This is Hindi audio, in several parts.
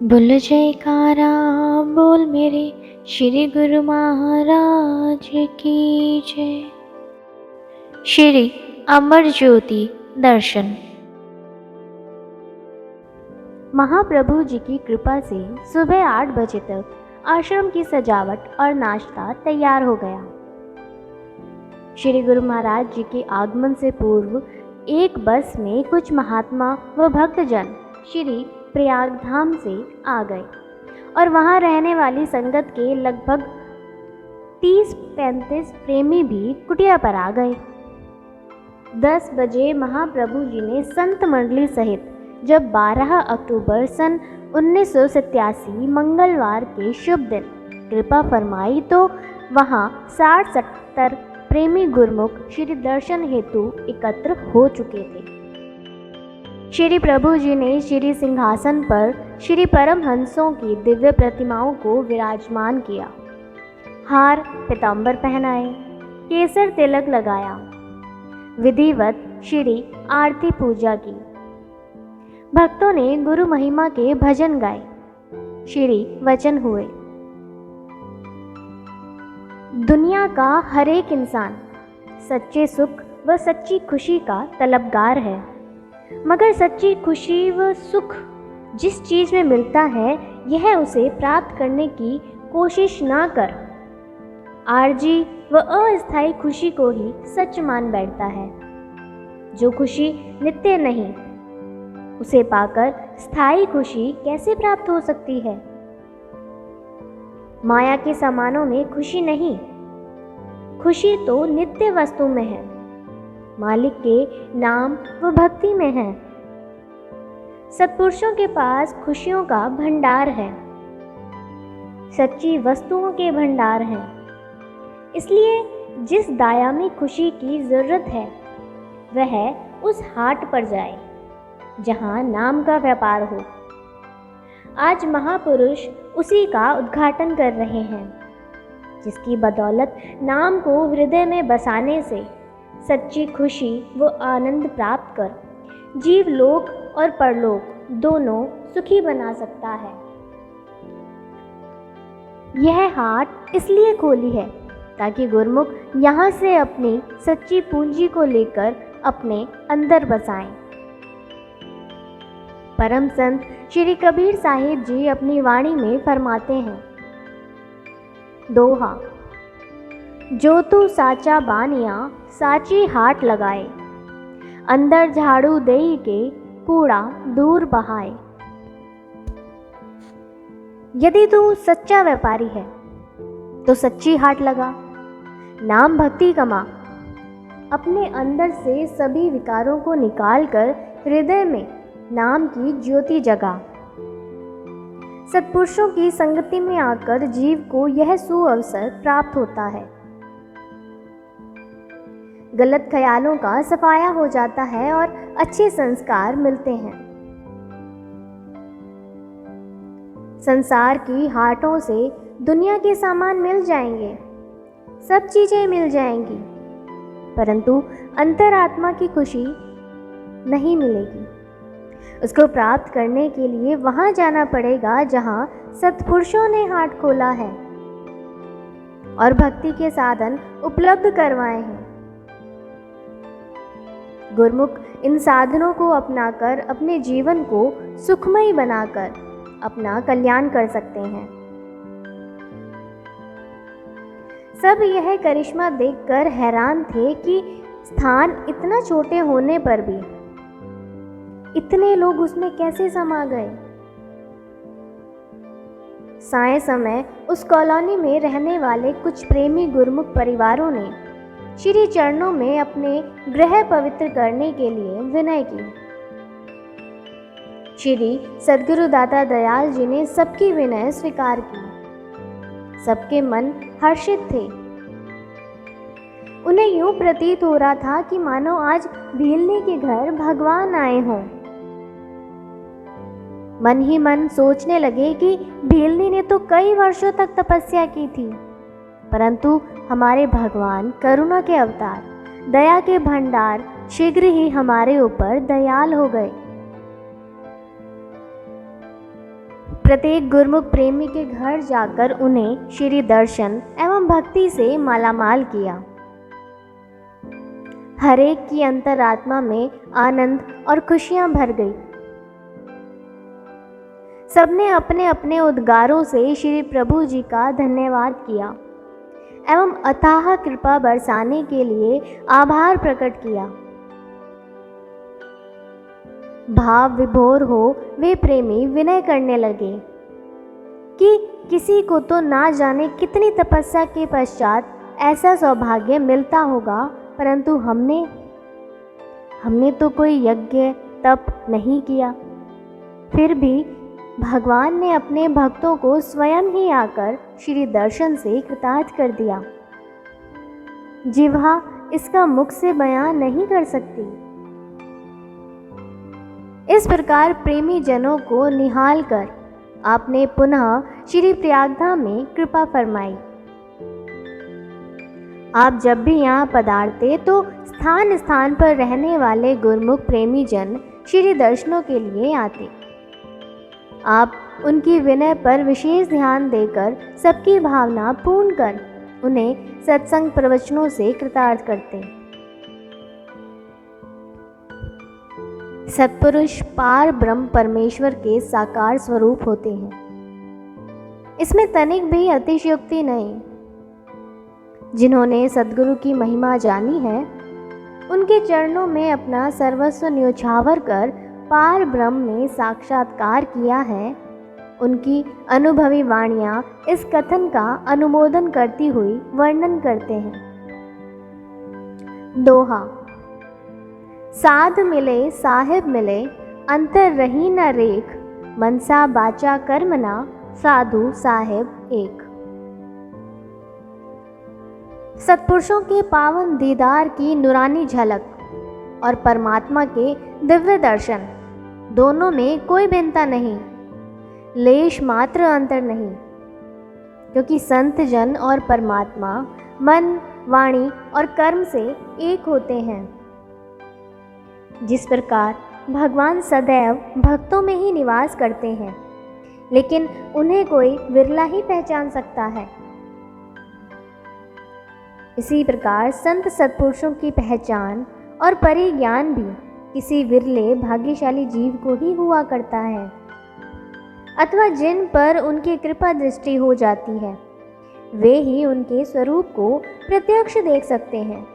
बोल जयकारा बोल मेरे श्री गुरु महाराज की जय। श्री अमर ज्योति दर्शन। महाप्रभु जी की कृपा से सुबह 8 बजे तक आश्रम की सजावट और नाश्ता तैयार हो गया। श्री गुरु महाराज जी के आगमन से पूर्व एक बस में कुछ महात्मा व भक्तजन श्री प्रयागधाम से आ गए और वहाँ रहने वाली संगत के लगभग 30-35 प्रेमी भी कुटिया पर आ गए। 10 बजे महाप्रभु जी ने संत मंडली सहित जब 12 अक्टूबर सन 1987 मंगलवार के शुभ दिन कृपा फरमाई तो वहाँ 60-70 प्रेमी गुरमुख श्री दर्शन हेतु एकत्र हो चुके थे। श्री प्रभु जी ने श्री सिंहासन पर श्री परमहंसों की दिव्य प्रतिमाओं को विराजमान किया, हार पीताम्बर पहनाए, केसर तिलक लगाया, विधिवत श्री आरती पूजा की। भक्तों ने गुरु महिमा के भजन गाए, श्री वचन हुए। दुनिया का हर एक इंसान सच्चे सुख व सच्ची खुशी का तलबगार है, मगर सच्ची खुशी व सुख जिस चीज़ में मिलता है यह उसे प्राप्त करने की कोशिश ना कर आरजी व अस्थायी खुशी को ही सच मान बैठता है। जो खुशी नित्य नहीं, उसे पाकर स्थायी खुशी कैसे प्राप्त हो सकती है। माया के सामानों में खुशी नहीं, खुशी तो नित्य वस्तु में है, मालिक के नाम व भक्ति में है। सत्पुरुषों के पास खुशियों का भंडार है, सच्ची वस्तुओं के भंडार हैं। इसलिए जिस दायामी खुशी की जरूरत है वह उस हाट पर जाए जहां नाम का व्यापार हो। आज महापुरुष उसी का उद्घाटन कर रहे हैं, जिसकी बदौलत नाम को हृदय में बसाने से सच्ची खुशी व आनंद प्राप्त कर जीव लोक और परलोक दोनों सुखी बना सकता है। यह हाट इसलिए खोली है ताकि गुरमुख यहाँ से अपनी सच्ची पूंजी को लेकर अपने अंदर बसाएं। परम संत श्री कबीर साहिब जी अपनी वाणी में फरमाते हैं, दोहा, जो तू साचा बानिया साची हाट लगाए, अंदर झाड़ू देई के कूड़ा दूर बहाए। यदि तू सच्चा व्यापारी है तो सच्ची हाट लगा, नाम भक्ति कमा, अपने अंदर से सभी विकारों को निकालकर हृदय में नाम की ज्योति जगा। सत्पुरुषों की संगति में आकर जीव को यह सुअवसर प्राप्त होता है। गलत ख्यालों का सफाया हो जाता है और अच्छे संस्कार मिलते हैं। संसार की हाटों से दुनिया के सामान मिल जाएंगे, सब चीजें मिल जाएंगी, परंतु अंतरात्मा की खुशी नहीं मिलेगी। उसको प्राप्त करने के लिए वहां जाना पड़ेगा जहां सत्पुरुषों ने हाट खोला है और भक्ति के साधन उपलब्ध करवाए हैं। गुरमुख इन साधनों को अपनाकर अपने जीवन को सुखमय बनाकर अपना कल्याण कर सकते हैं। सब यह करिश्मा देखकर हैरान थे कि स्थान इतना छोटे होने पर भी इतने लोग उसमें कैसे समा गए। साय समय उस कॉलोनी में रहने वाले कुछ प्रेमी गुरमुख परिवारों ने श्री चरणों में अपने गृह पवित्र करने के लिए विनय की। श्री सद्गुरु दाता दयाल जी ने सबकी विनय स्वीकार की। सबके मन हर्षित थे। उन्हें यूं प्रतीत हो रहा था कि मानो आज भीलनी के घर भगवान आए हों। मन ही मन सोचने लगे कि भीलनी ने तो कई वर्षों तक तपस्या की थी, परंतु हमारे भगवान करुणा के अवतार, दया के भंडार शीघ्र ही हमारे ऊपर दयाल हो गए। प्रत्येक गुरुमुख प्रेमी के घर जाकर उन्हें श्री दर्शन एवं भक्ति से मालामाल किया। हरेक की अंतरात्मा में आनंद और खुशियां भर गई। सबने अपने अपने उद्गारों से श्री प्रभु जी का धन्यवाद किया एवं अथाह कृपा बरसाने के लिए आभार प्रकट किया। भाव विभोर हो वे प्रेमी विनय करने लगे कि किसी को तो ना जाने कितनी तपस्या के पश्चात ऐसा सौभाग्य मिलता होगा, परंतु हमने तो कोई यज्ञ तप नहीं किया। फिर भी भगवान ने अपने भक्तों को स्वयं ही आकर श्री दर्शन से कृतार्थ कर दिया। जिह्वा इसका मुख से बयान नहीं कर सकती। इस प्रकार प्रेमी जनों को निहाल कर आपने पुनः श्री प्रयागधाम में कृपा फरमाई। आप जब भी यहाँ पधारते तो स्थान स्थान पर रहने वाले गुरुमुख प्रेमी जन श्री दर्शनों के लिए आते। आप उनकी विनय पर विशेष ध्यान देकर सबकी भावना पूर्ण कर उन्हें सत्संग प्रवचनों से कृतार्थ करते। सत्पुरुष पार ब्रह्म परमेश्वर के साकार स्वरूप होते हैं, इसमें तनिक भी अतिशयोक्ति नहीं। जिन्होंने सद्गुरु की महिमा जानी है, उनके चरणों में अपना सर्वस्व न्योछावर कर पार ब्रह्म में साक्षात्कार किया है, उनकी अनुभवी वाणियाँ इस कथन का अनुमोदन करती हुई वर्णन करते हैं। दोहा। साध मिले साहिब मिले, अंतर रही न रेख, मनसा बाचा कर्मना, साधु साहिब एक। सत्पुरुषों के पावन दीदार की नुरानी झलक और परमात्मा के दिव्य दर्शन, दोनों में कोई भिन्नता नहीं, लेश मात्र अंतर नहीं, क्योंकि संत जन और परमात्मा मन, वाणी और कर्म से एक होते हैं। जिस प्रकार भगवान सदैव भक्तों में ही निवास करते हैं, लेकिन उन्हें कोई विरला ही पहचान सकता है, इसी प्रकार संत सत्पुरुषों की पहचान और परिज्ञान भी किसी विरले भाग्यशाली जीव को ही हुआ करता है, अथवा जिन पर उनकी कृपा दृष्टि हो जाती है, वे ही उनके स्वरूप को प्रत्यक्ष देख सकते हैं।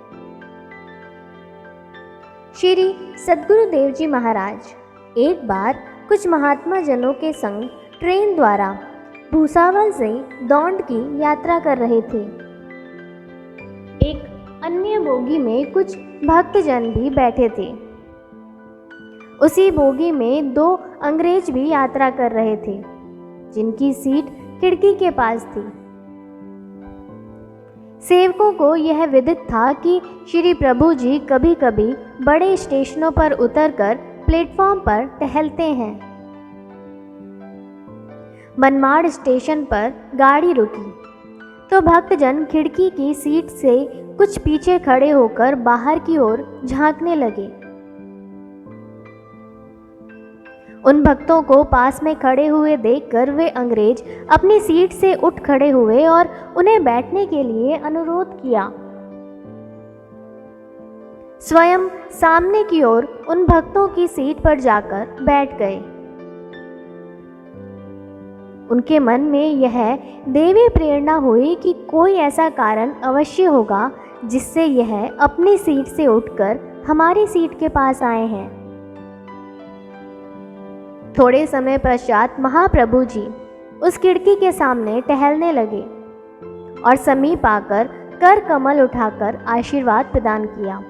श्री सद्गुरुदेव जी महाराज एक बार कुछ महात्मा जनों के संग ट्रेन द्वारा भूसावल से दौंड की यात्रा कर रहे थे। एक अन्य बोगी में कुछ भक्तजन भी बैठे थे। उसी बोगी में 2 अंग्रेज भी यात्रा कर रहे थे, जिनकी सीट खिड़की के पास थी। सेवकों को यह विदित था कि श्री प्रभु जी कभी कभी बड़े स्टेशनों पर उतरकर प्लेटफॉर्म पर टहलते हैं। मनमाड़ स्टेशन पर गाड़ी रुकी तो भक्तजन खिड़की की सीट से कुछ पीछे खड़े होकर बाहर की ओर झांकने लगे। उन भक्तों को पास में खड़े हुए देखकर वे अंग्रेज अपनी सीट से उठ खड़े हुए और उन्हें बैठने के लिए अनुरोध किया। स्वयं सामने की ओर उन भक्तों की सीट पर जाकर बैठ गए। उनके मन में यह देवी प्रेरणा हुई कि कोई ऐसा कारण अवश्य होगा जिससे यह अपनी सीट से उठकर हमारी सीट के पास आए हैं। थोड़े समय पश्चात महाप्रभु जी उस खिड़की के सामने टहलने लगे और समीप आकर कर कमल उठाकर आशीर्वाद प्रदान किया।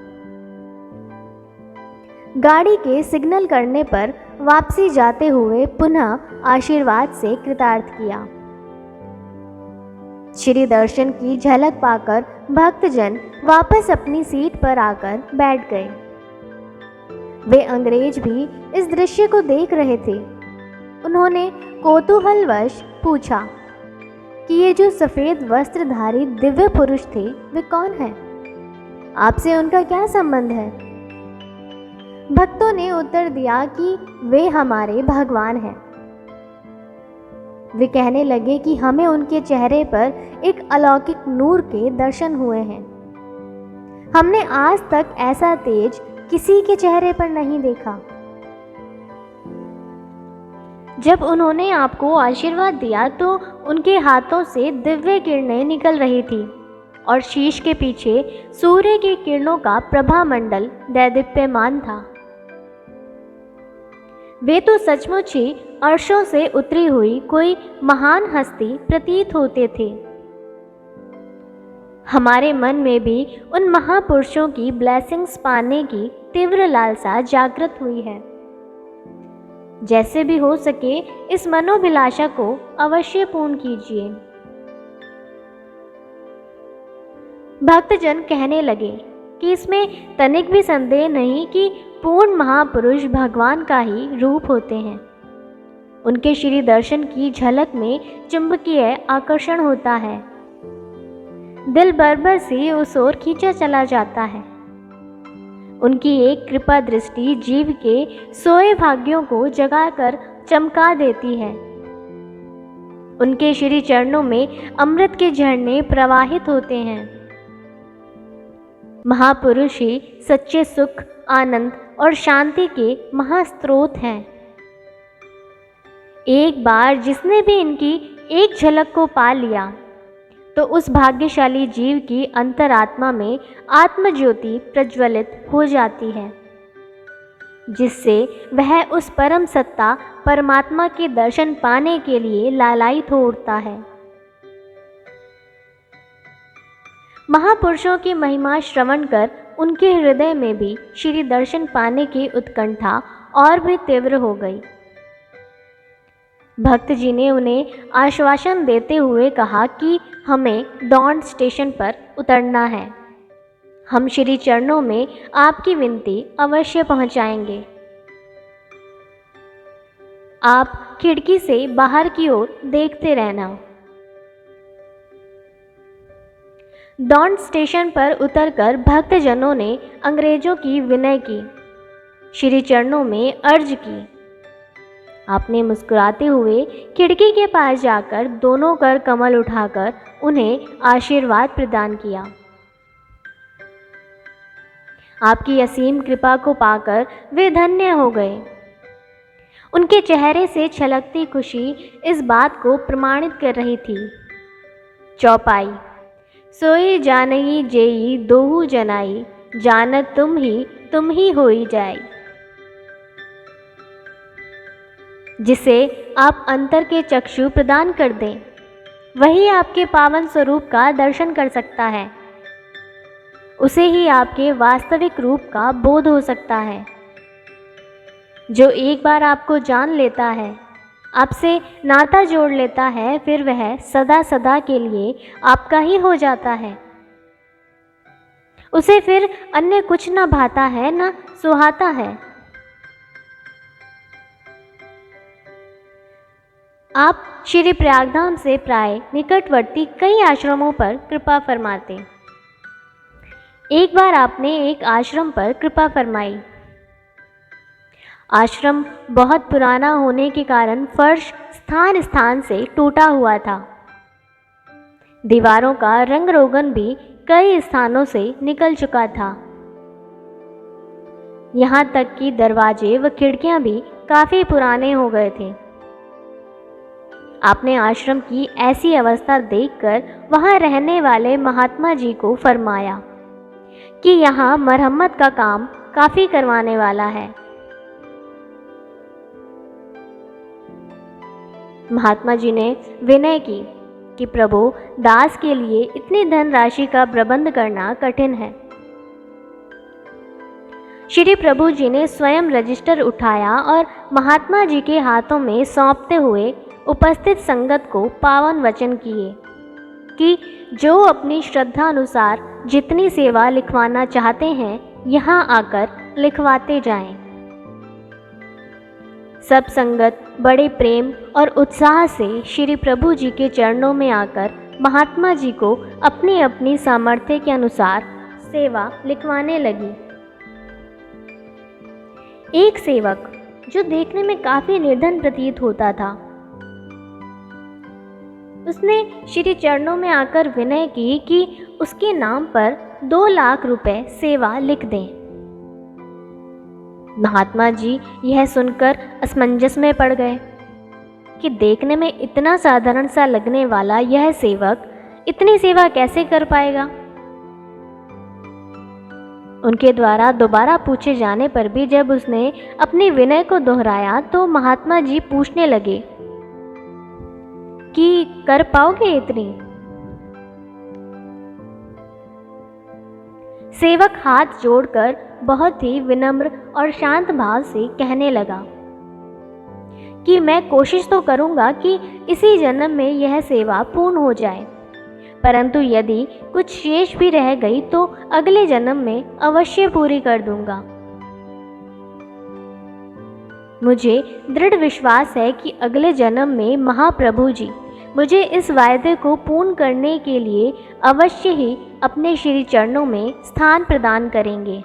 गाड़ी के सिग्नल करने पर वापसी जाते हुए पुनः आशीर्वाद से कृतार्थ किया। श्री दर्शन की झलक पाकर भक्तजन वापस अपनी सीट पर आकर बैठ गए। वे अंग्रेज भी इस दृश्य को देख रहे थे। उन्होंने कौतूहलवश पूछा कि ये जो सफ़ेद वस्त्रधारी दिव्य पुरुष थे वे कौन हैं? आपसे उनका क्या संबंध है? भक्तों ने उत्तर दिया कि वे हमारे भगवान हैं। वे कहने लगे कि हमें उनके चेहरे पर एक अलौकिक नूर के दर्शन हुए हैं। हमने आज तक ऐसा तेज किसी के चेहरे पर नहीं देखा। जब उन्होंने आपको आशीर्वाद दिया तो उनके हाथों से दिव्य किरणें निकल रही थी और शीश के पीछे सूर्य की किरणों का प्रभामंडल दैदीप्यमान था। वे तो सचमुच ही अर्शों से उतरी हुई कोई महान हस्ती प्रतीत होते थे। हमारे मन में भी उन महापुरुषों की ब्लेसिंग्स पाने की तीव्र लालसा जागृत हुई है। जैसे भी हो सके इस मनोभिलाषा को अवश्य पूर्ण कीजिए। भक्तजन कहने लगे कि इसमें तनिक भी संदेह नहीं कि पूर्ण महापुरुष भगवान का ही रूप होते हैं। उनके श्री दर्शन की झलक में चुंबकीय आकर्षण होता है। दिल बरबर से उस ओर खींचा चला जाता है। उनकी एक कृपा दृष्टि जीव के सोए भाग्यों को जगाकर चमका देती है। उनके श्री चरणों में अमृत के झरने प्रवाहित होते हैं। महापुरुष ही सच्चे सुख, आनंद और शांति के महास्त्रोत हैं। एक बार जिसने भी इनकी एक झलक को पा लिया तो उस भाग्यशाली जीव की अंतरात्मा में आत्मज्योति प्रज्वलित हो जाती है, जिससे वह उस परम सत्ता परमात्मा के दर्शन पाने के लिए लालायित हो उठता है। महापुरुषों की महिमा श्रवण कर उनके हृदय में भी श्री दर्शन पाने की उत्कंठा और भी तीव्र हो गई। भक्त जी ने उन्हें आश्वासन देते हुए कहा कि हमें डॉन स्टेशन पर उतरना है। हम श्री चरणों में आपकी विनती अवश्य पहुंचाएंगे। आप खिड़की से बाहर की ओर देखते रहना। डॉन स्टेशन पर उतरकर भक्तजनों ने अंग्रेजों की विनय की, श्री चरणों में अर्ज की। आपने मुस्कुराते हुए खिड़की के पास जाकर दोनों कर कमल उठाकर उन्हें आशीर्वाद प्रदान किया। आपकी असीम कृपा को पाकर वे धन्य हो गए। उनके चेहरे से छलकती खुशी इस बात को प्रमाणित कर रही थी। चौपाई। सोई जानई जेई दोहू जनाई, जानत तुम ही होई जाई। जिसे आप अंतर के चक्षु प्रदान कर दें, वही आपके पावन स्वरूप का दर्शन कर सकता है। उसे ही आपके वास्तविक रूप का बोध हो सकता है। जो एक बार आपको जान लेता है, आपसे नाता जोड़ लेता है, फिर वह सदा सदा के लिए आपका ही हो जाता है। उसे फिर अन्य कुछ न भाता है न सुहाता है। आप श्री प्रयागधाम से प्राय निकटवर्ती कई आश्रमों पर कृपा फरमाते। एक बार आपने एक आश्रम पर कृपा फरमाई। आश्रम बहुत पुराना होने के कारण फर्श स्थान स्थान से टूटा हुआ था। दीवारों का रंग रोगन भी कई स्थानों से निकल चुका था। यहाँ तक कि दरवाजे व खिड़कियां भी काफ़ी पुराने हो गए थे। आपने आश्रम की ऐसी अवस्था देखकर वहाँ रहने वाले महात्मा जी को फरमाया कि यहाँ मरम्मत का काम काफ़ी करवाने वाला है। महात्मा जी ने विनय की कि प्रभु, दास के लिए इतनी धनराशि का प्रबंध करना कठिन है। श्री प्रभु जी ने स्वयं रजिस्टर उठाया और महात्मा जी के हाथों में सौंपते हुए उपस्थित संगत को पावन वचन किए कि जो अपनी श्रद्धा अनुसार जितनी सेवा लिखवाना चाहते हैं, यहाँ आकर लिखवाते जाएं। सब संगत बड़े प्रेम और उत्साह से श्री प्रभु जी के चरणों में आकर महात्मा जी को अपनी अपनी सामर्थ्य के अनुसार सेवा लिखवाने लगी। एक सेवक, जो देखने में काफ़ी निर्धन प्रतीत होता था, उसने श्री चरणों में आकर विनय की कि उसके नाम पर 2 लाख रुपए सेवा लिख दें। महात्मा जी यह सुनकर असमंजस में पड़ गए कि देखने में इतना साधारण सा लगने वाला यह सेवक इतनी सेवा कैसे कर पाएगा। उनके द्वारा दोबारा पूछे जाने पर भी जब उसने अपने विनय को दोहराया तो महात्मा जी पूछने लगे कि कर पाओगे इतनी। सेवक हाथ जोड़कर बहुत ही विनम्र और शांत भाव से कहने लगा कि मैं कोशिश तो करूंगा कि इसी जन्म में यह सेवा पूर्ण हो जाए, परंतु यदि कुछ शेष भी रह गई तो अगले जन्म में अवश्य पूरी कर दूंगा। मुझे दृढ़ विश्वास है कि अगले जन्म में महाप्रभु जी मुझे इस वायदे को पूर्ण करने के लिए अवश्य ही अपने श्री चरणों में स्थान प्रदान करेंगे।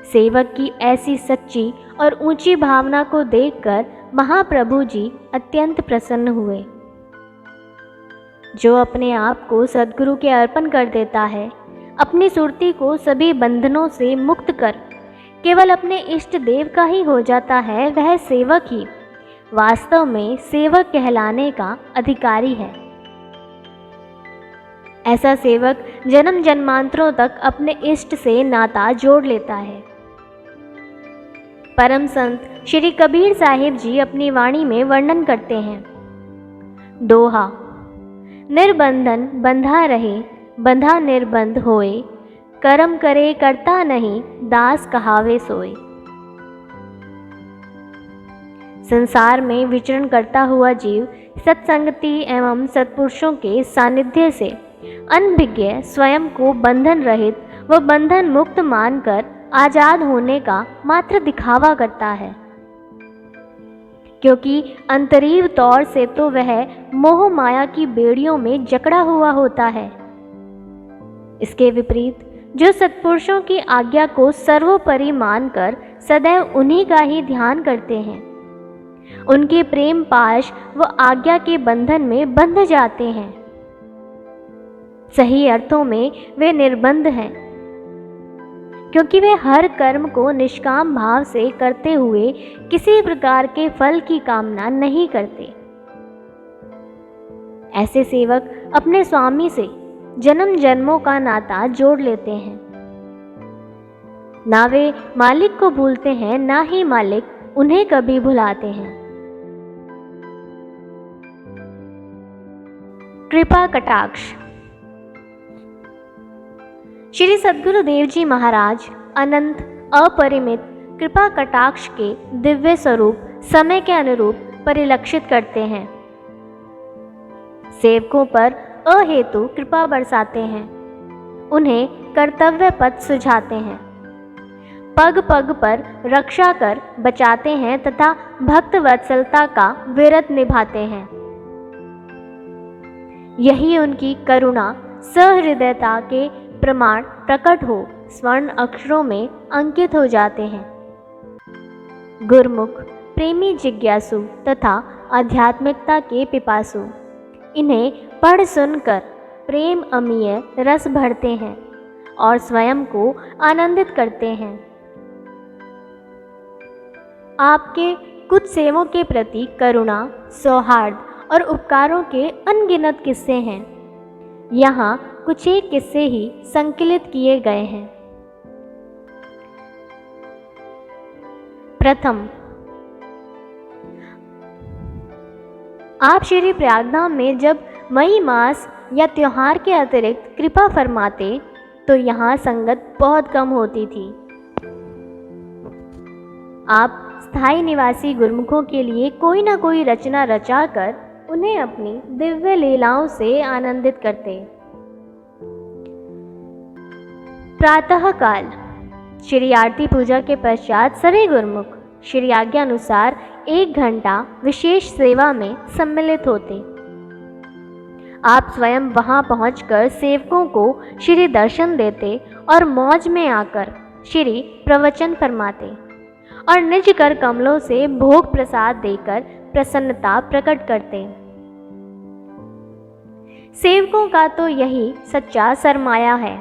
सेवक की ऐसी सच्ची और ऊंची भावना को देखकर महाप्रभु जी अत्यंत प्रसन्न हुए। जो अपने आप को सद्गुरु के अर्पण कर देता है, अपनी सुरती को सभी बंधनों से मुक्त कर केवल अपने इष्ट देव का ही हो जाता है, वह सेवक ही वास्तव में सेवक कहलाने का अधिकारी है। ऐसा सेवक जन्म जन्मांतरों तक अपने इष्ट से नाता जोड़ लेता है। परम संत श्री कबीर साहिब जी अपनी वाणी में वर्णन करते हैं, दोहा निर्बंधन बंधा रहे, बंधा निर्बंध होए, कर्म करे करता नहीं, दास कहावे सोए। संसार में विचरण करता हुआ जीव सत्संगति एवं सत्पुरुषों के सानिध्य से अनभिज्ञ स्वयं को बंधन रहित व बंधन मुक्त मानकर आजाद होने का मात्र दिखावा करता है, क्योंकि अंतरीव तौर से तो वह मोह माया की बेड़ियों में जकड़ा हुआ होता है। इसके विपरीत जो सत्पुरुषों की आज्ञा को सर्वोपरि मानकर सदैव उन्हीं का ही ध्यान करते हैं, उनके प्रेम पाश व आज्ञा के बंधन में बंध जाते हैं। सही अर्थों में वे निर्बंध हैं, क्योंकि वे हर कर्म को निष्काम भाव से करते हुए किसी प्रकार के फल की कामना नहीं करते। ऐसे सेवक अपने स्वामी से जन्म जन्मों का नाता जोड़ लेते हैं। ना वे मालिक को भूलते हैं, ना ही मालिक उन्हें कभी भुलाते हैं। कृपा कटाक्ष। श्री सद्गुरुदेव जी महाराज अनंत अपरिमित कृपा कटाक्ष के दिव्य स्वरूप समय के अनुरूप परिलक्षित करते हैं। सेवकों पर अहेतु कृपा बरसाते हैं, उन्हें कर्तव्य पथ सुझाते हैं, पग पग पर रक्षा कर बचाते हैं तथा भक्त वत्सलता का विरत निभाते हैं। यही उनकी करुणा सहृदयता के प्रमाण प्रकट हो स्वर्ण अक्षरों में अंकित हो जाते हैं। गुरमुख प्रेमी जिज्ञासु तथा आध्यात्मिकता के पिपासु इन्हें पढ़ सुनकर प्रेम अमीय रस भरते हैं और स्वयं को आनंदित करते हैं। आपके कुछ सेवों के प्रति करुणा, सौहार्द और उपकारों के अनगिनत किस्से हैं। यहाँ कुछ एक किस्से ही संकलित किए गए हैं। प्रथम, आप श्री प्रयागधाम में जब मई मास या त्योहार के अतिरिक्त कृपा फरमाते तो यहाँ संगत बहुत कम होती थी। आप स्थायी निवासी गुरुमुखों के लिए कोई ना कोई रचना रचाकर उन्हें अपनी दिव्य लीलाओं से आनंदित करते। प्रातः काल श्री आरती पूजा के पश्चात सभी गुरुमुख श्री आज्ञा अनुसार 1 घंटा विशेष सेवा में सम्मिलित होते। आप स्वयं वहां पहुंचकर सेवकों को श्री दर्शन देते और मौज में आकर श्री प्रवचन फरमाते और निज कर कमलों से भोग प्रसाद देकर प्रसन्नता प्रकट करते। सेवकों का तो यही सच्चा सरमाया है।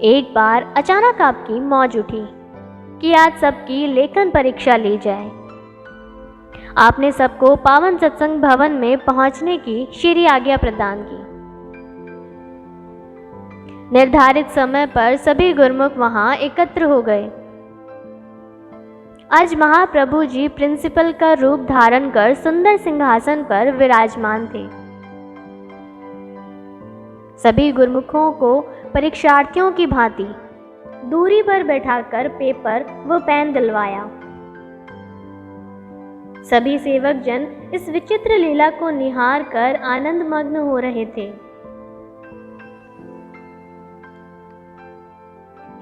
एक बार अचानक आपकी मौज उठी कि आज सबकी लेखन परीक्षा ली जाए। आपने सबको पावन सत्संग भवन में पहुंचने की श्री आज्ञा प्रदान की। निर्धारित समय पर सभी गुरुमुख वहां एकत्र हो गए। आज महाप्रभु जी प्रिंसिपल का रूप धारण कर सुंदर सिंहासन पर विराजमान थे। सभी गुरुमुखों को परीक्षार्थियों की भांति दूरी पर बैठाकर पेपर व पेन दिलवाया। सभी सेवक जन इस विचित्र लीला को निहार कर आनंद मग्न हो रहे थे।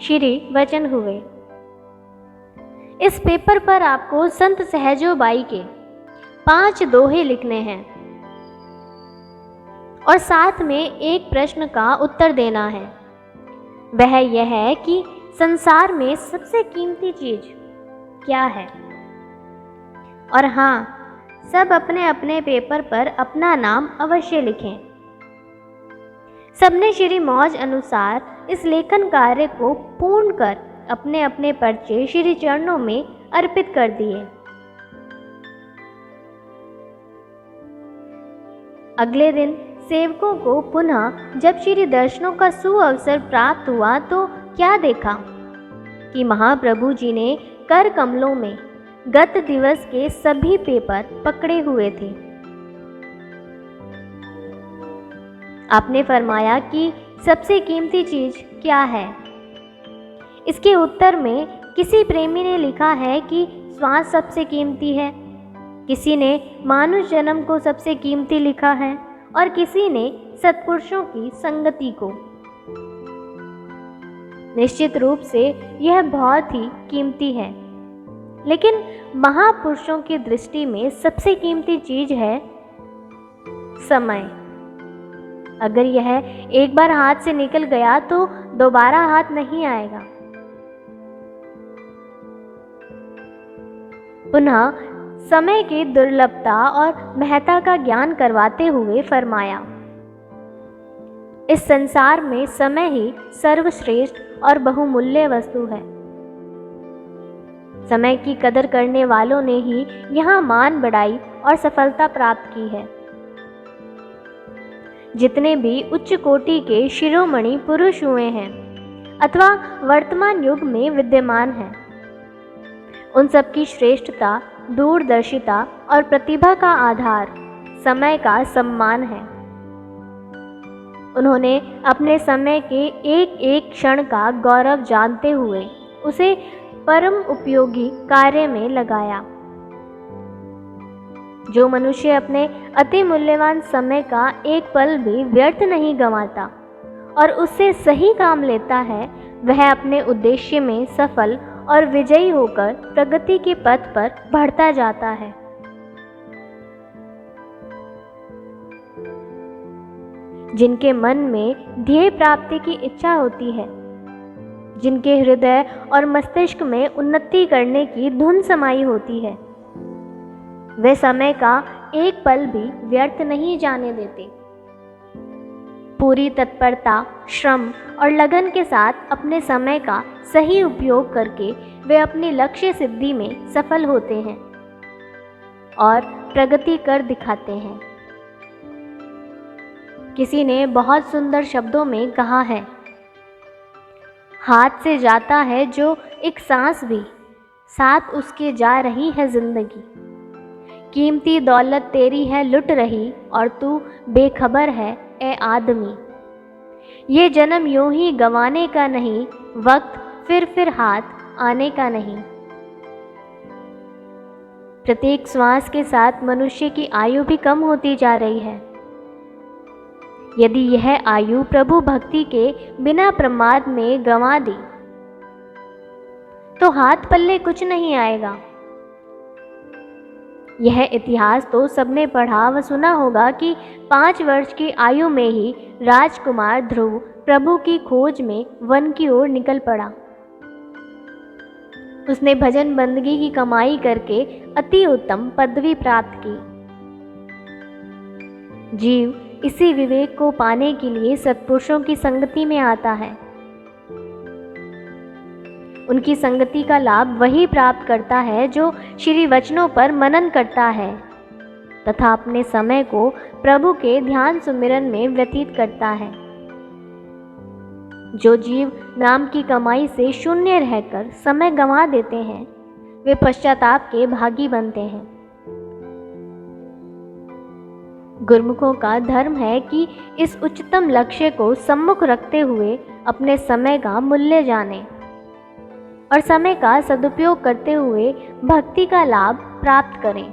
श्री वचन हुए, इस पेपर पर आपको संत सहजोबाई के 5 दोहे लिखने हैं और साथ में एक प्रश्न का उत्तर देना है। वह यह है कि संसार में सबसे कीमती चीज क्या है। और हाँ, सब अपने अपने पेपर पर अपना नाम अवश्य लिखें। सबने श्री मौज अनुसार इस लेखन कार्य को पूर्ण कर अपने अपने पर्चे श्री चरणों में अर्पित कर दिए। अगले दिन सेवकों को पुनः जब श्री दर्शनों का सुअवसर प्राप्त हुआ तो क्या देखा कि महाप्रभु जी ने कर कमलों में गत दिवस के सभी पेपर पकड़े हुए थे। आपने फरमाया कि सबसे कीमती चीज क्या है। इसके उत्तर में किसी प्रेमी ने लिखा है कि श्वास सबसे कीमती है, किसी ने मानुष जन्म को सबसे कीमती लिखा है और किसी ने सत्पुरुषों की संगति को। निश्चित रूप से यह बहुत ही कीमती है, लेकिन महापुरुषों की दृष्टि में सबसे कीमती चीज है समय। अगर यह एक बार हाथ से निकल गया तो दोबारा हाथ नहीं आएगा। पुनः समय की दुर्लभता और महत्ता का ज्ञान करवाते हुए फरमाया, इस संसार में समय ही सर्वश्रेष्ठ और बहुमूल्य वस्तु है। समय की कदर करने वालों ने ही यहाँ मान बढ़ाई और सफलता प्राप्त की है। जितने भी उच्च कोटि के शिरोमणि पुरुष हुए हैं अथवा वर्तमान युग में विद्यमान हैं, उन सबकी श्रेष्ठता, दूरदर्शिता और प्रतिभा का आधार समय का सम्मान है। उन्होंने अपने समय के एक एक क्षण का गौरव जानते हुए उसे परम उपयोगी कार्य में लगाया। जो मनुष्य अपने अति मूल्यवान समय का एक पल भी व्यर्थ नहीं गंवाता और उससे सही काम लेता है, वह अपने उद्देश्य में सफल और विजयी होकर प्रगति के पथ पर बढ़ता जाता है। जिनके मन में ध्येय प्राप्ति की इच्छा होती है, जिनके हृदय और मस्तिष्क में उन्नति करने की धुन समाई होती है, वे समय का एक पल भी व्यर्थ नहीं जाने देते। पूरी तत्परता, श्रम और लगन के साथ अपने समय का सही उपयोग करके वे अपनी लक्ष्य सिद्धि में सफल होते हैं और प्रगति कर दिखाते हैं। किसी ने बहुत सुंदर शब्दों में कहा है, हाथ से जाता है जो एक सांस भी, साथ उसके जा रही है जिंदगी। कीमती दौलत तेरी है लुट रही और तू बेखबर है ए आदमी। ये जन्म यूं ही गंवाने का नहीं, वक्त फिर हाथ आने का नहीं। प्रत्येक श्वास के साथ मनुष्य की आयु भी कम होती जा रही है। यदि यह आयु प्रभु भक्ति के बिना प्रमाद में गंवा दी तो हाथ पल्ले कुछ नहीं आएगा। यह इतिहास तो सबने पढ़ा व सुना होगा कि 5 वर्ष की आयु में ही राजकुमार ध्रुव प्रभु की खोज में वन की ओर निकल पड़ा। उसने भजन बंदगी की कमाई करके अति उत्तम पदवी प्राप्त की। जीव इसी विवेक को पाने के लिए सत्पुरुषों की संगति में आता है। उनकी संगति का लाभ वही प्राप्त करता है जो श्री वचनों पर मनन करता है तथा अपने समय को प्रभु के ध्यान सुमिरन में व्यतीत करता है। जो जीव नाम की कमाई से शून्य रहकर समय गंवा देते हैं, वे पश्चाताप के भागी बनते हैं। गुरुमुखों का धर्म है कि इस उच्चतम लक्ष्य को सम्मुख रखते हुए अपने समय का मूल्य जानें और समय का सदुपयोग करते हुए भक्ति का लाभ प्राप्त करें।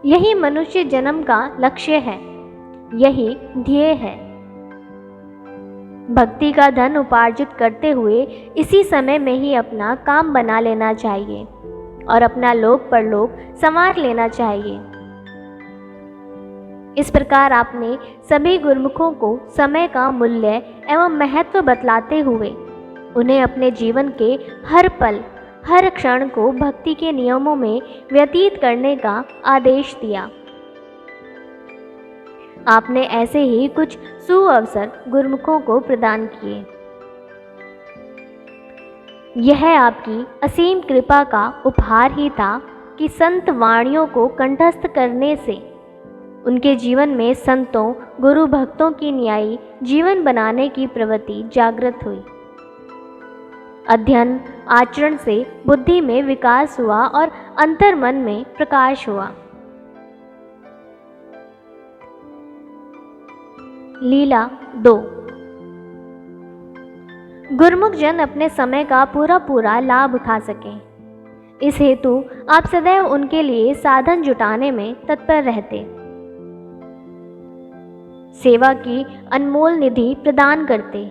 यही मनुष्य जन्म का लक्ष्य है, यही ध्येय है। भक्ति का धन उपार्जित करते हुए इसी समय में ही अपना काम बना लेना चाहिए और अपना लोक परलोक संवार लेना चाहिए। इस प्रकार आपने सभी गुरुमुखों को समय का मूल्य एवं महत्व बतलाते हुए उन्हें अपने जीवन के हर पल हर क्षण को भक्ति के नियमों में व्यतीत करने का आदेश दिया। आपने ऐसे ही कुछ सुअवसर गुरुमुखों को प्रदान किए। यह आपकी असीम कृपा का उपहार ही था कि संत वाणियों को कंठस्थ करने से उनके जीवन में संतों गुरु भक्तों की न्यायी जीवन बनाने की प्रवृत्ति जागृत हुई। अध्ययन आचरण से बुद्धि में विकास हुआ और अंतर्मन में प्रकाश हुआ। लीला 2। गुरुमुख जन अपने समय का पूरा लाभ उठा सकें, इस हेतु आप सदैव उनके लिए साधन जुटाने में तत्पर रहते, सेवा की अनमोल निधि प्रदान करते,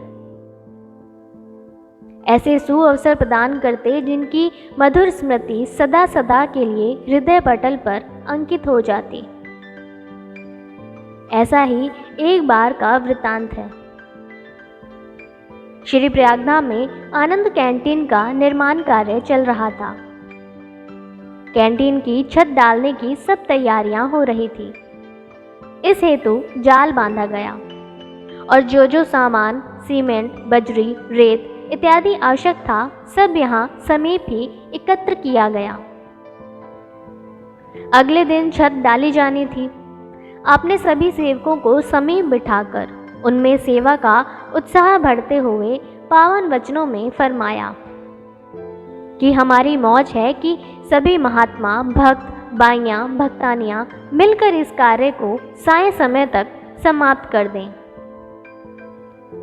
ऐसे सुअवसर प्रदान करते जिनकी मधुर स्मृति सदा सदा के लिए हृदय पटल पर अंकित हो जाती। ऐसा ही एक बार का वृतांत है। श्री प्रयागधाम में आनंद कैंटीन का निर्माण कार्य चल रहा था। कैंटीन की छत डालने की सब तैयारियां हो रही थी। इस हेतु जाल बांधा गया और जो सामान सीमेंट, बजरी, रेत इत्यादि आवश्यक था, सब यहाँ समीप ही एकत्र किया गया। अगले दिन छत डाली जानी थी। आपने सभी सेवकों को समीप बिठाकर उनमें सेवा का उत्साह बढ़ते हुए पावन वचनों में फरमाया कि हमारी मौज है कि सभी महात्मा, भक्त, बाइयाँ, भक्तानियाँ मिलकर इस कार्य को साय समय तक समाप्त कर दें।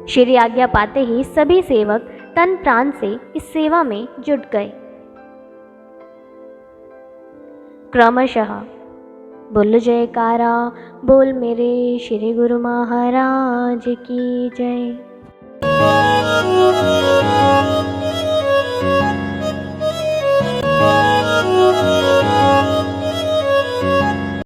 श्री आज्ञा पाते ही सभी सेवक तन प्राण से इस सेवा में जुट गए। क्रमशः बोल जयकारा, बोल मेरे श्री गुरु महाराज की जय।